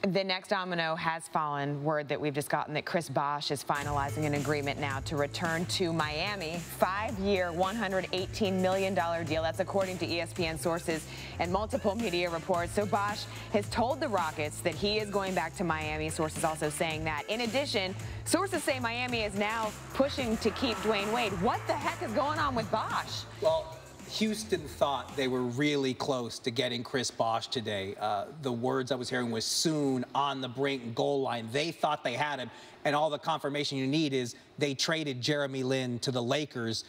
The next domino has fallen. Word that we've just gotten that Chris Bosh is finalizing an agreement now to return to Miami. 5-year, $118 million deal. That's according to ESPN sources and multiple media reports. So Bosh has told the Rockets that he is going back to Miami. Sources also saying that. In addition, sources say Miami is now pushing to keep Dwayne Wade. What the heck is going on with Bosh? Well, Houston thought they were really close to getting Chris Bosh today. The words I was hearing was soon, on the brink, goal line. They thought they had him, and all the confirmation you need is they traded Jeremy Lin to the Lakers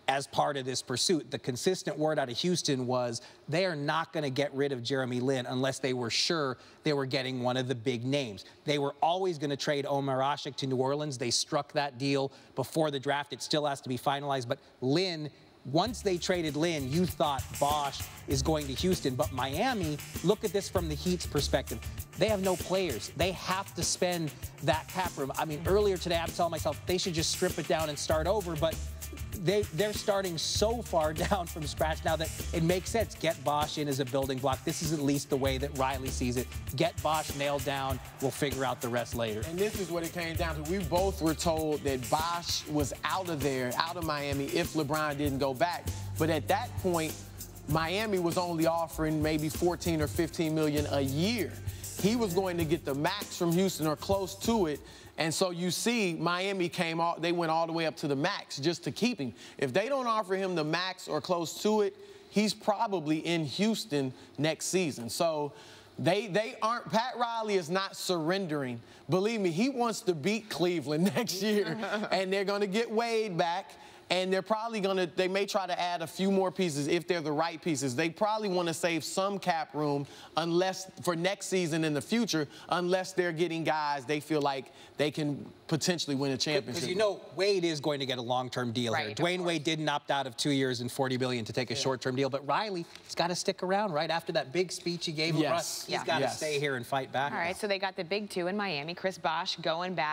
as part of this pursuit. The consistent word out of Houston was they are not going to get rid of Jeremy Lin unless they were sure they were getting one of the big names. They were always going to trade Omer Asik to New Orleans. They struck that deal before the draft. It still has to be finalized, but Lin, once they traded Lin, you thought Bosh is going to Houston. But Miami, look at this from the Heat's perspective. They have no players. They have to spend that cap room. I mean, earlier today, I'm telling myself they should just strip it down and start over. But they're starting so far down from scratch now that it makes sense. Get Bosh in as a building block. This is at least the way that Riley sees it. Get Bosh nailed down. We'll figure out the rest later. And this is what it came down to. We both were told that Bosh was out of there, out of Miami, if LeBron didn't go back. But at that point, Miami was only offering maybe 14 or 15 million a year. He was going to get the max from Houston or close to it. And so you see Miami they went all the way up to the max just to keep him. If they don't offer him the max or close to it, he's probably in Houston next season. So they aren't, Pat Riley is not surrendering. Believe me, he wants to beat Cleveland next year. And they're going to get Wade back. And they're probably they may try to add a few more pieces if they're the right pieces. They probably want to save some cap room for next season in the future, unless they're getting guys they feel like they can potentially win a championship. Because you know Wade is going to get a long-term deal here. Dwayne Wade didn't opt out of 2 years and $40 million to take a short-term deal, but Riley, he's got to stick around right after that big speech he gave him. He's got to stay here and fight back. All right, so they got the big two in Miami. Chris Bosh going back.